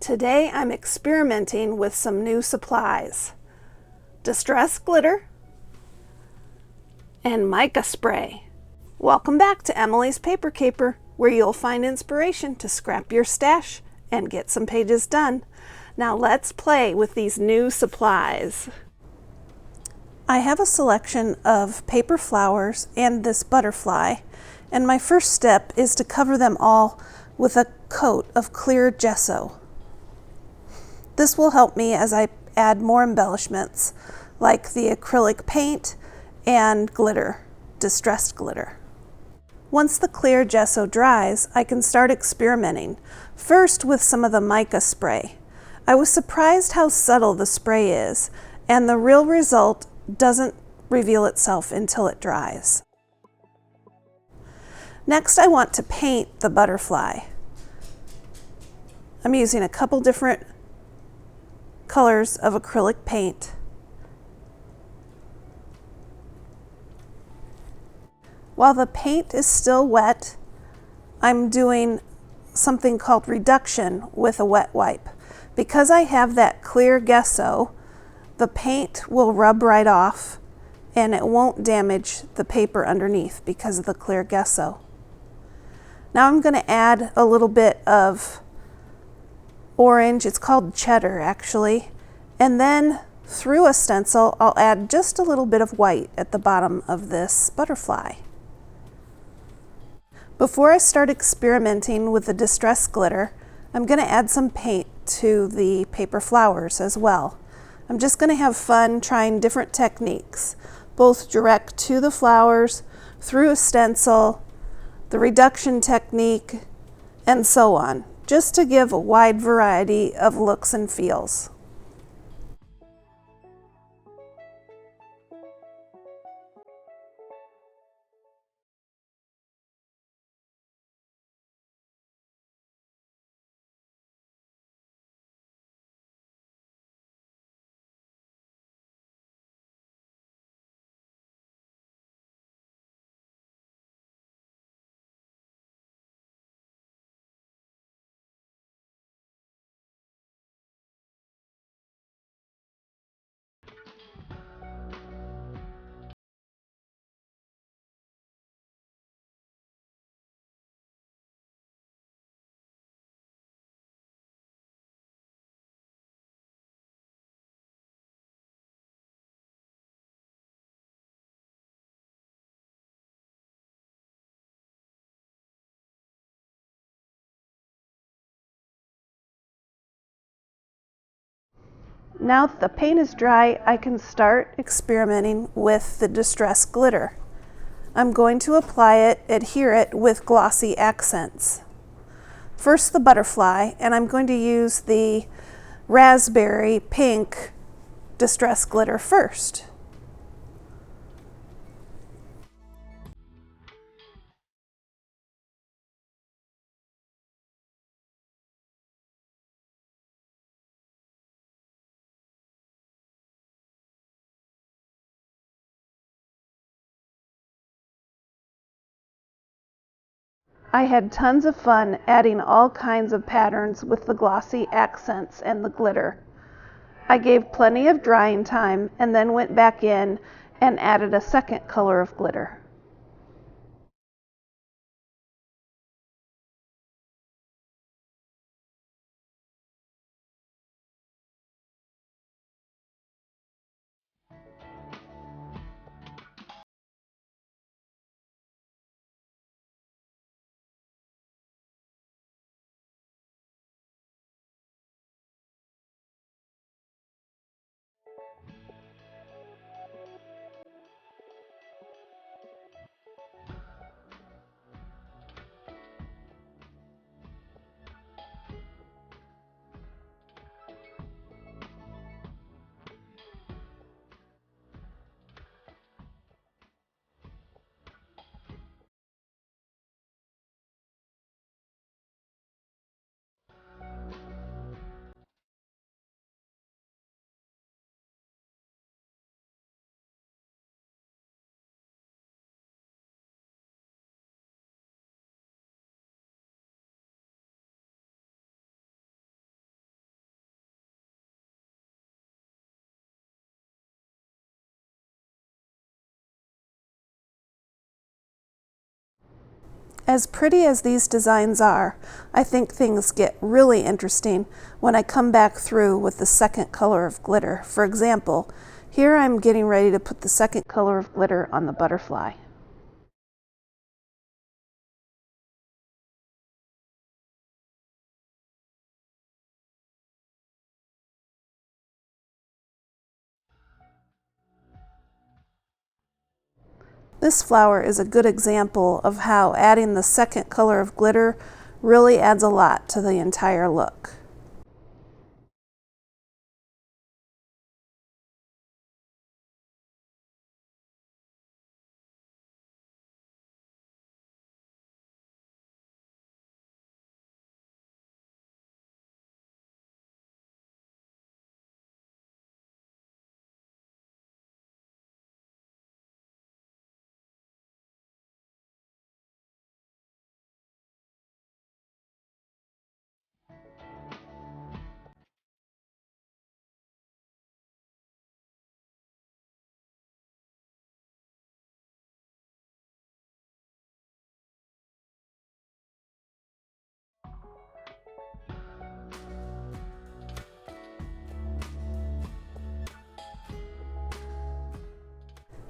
Today I'm experimenting with some new supplies. Distress glitter and mica spray. Welcome back to Emilee's Paper Caper, where you'll find inspiration to scrap your stash and get some pages done. Now let's play with these new supplies. I have a selection of paper flowers and this butterfly, and my first step is to cover them all with a coat of clear gesso. This will help me as I add more embellishments like the acrylic paint and glitter, distressed glitter. Once the clear gesso dries, I can start experimenting, first with some of the mica spray. I was surprised how subtle the spray is, and the real result doesn't reveal itself until it dries. Next, I want to paint the butterfly. I'm using a couple different colors of acrylic paint. While the paint is still wet, I'm doing something called reduction with a wet wipe. Because I have that clear gesso, the paint will rub right off and it won't damage the paper underneath because of the clear gesso. Now I'm going to add a little bit of orange, it's called cheddar actually, and then through a stencil I'll add just a little bit of white at the bottom of this butterfly. Before I start experimenting with the distress glitter, I'm going to add some paint to the paper flowers as well. I'm just going to have fun trying different techniques, both direct to the flowers, through a stencil, the reduction technique, and so on, just to give a wide variety of looks and feels. Now that the paint is dry, I can start experimenting with the distress glitter. I'm going to apply it, adhere it with glossy accents. First the butterfly, and I'm going to use the raspberry pink distress glitter first. I had tons of fun adding all kinds of patterns with the glossy accents and the glitter. I gave plenty of drying time and then went back in and added a second color of glitter. As pretty as these designs are, I think things get really interesting when I come back through with the second color of glitter. For example, here I'm getting ready to put the second color of glitter on the butterfly. This flower is a good example of how adding the second color of glitter really adds a lot to the entire look.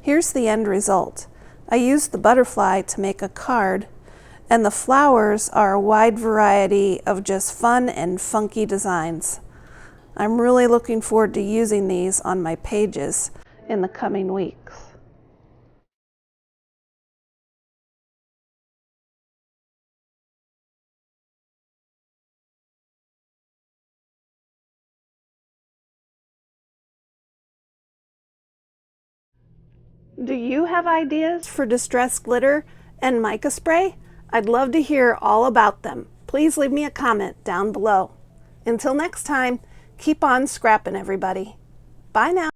Here's the end result. I used the butterfly to make a card, and the flowers are a wide variety of just fun and funky designs. I'm really looking forward to using these on my pages in the coming weeks. Do you have ideas for distress glitter and mica spray? I'd love to hear all about them. Please leave me a comment down below. Until next time, keep on scrapping, everybody. Bye now.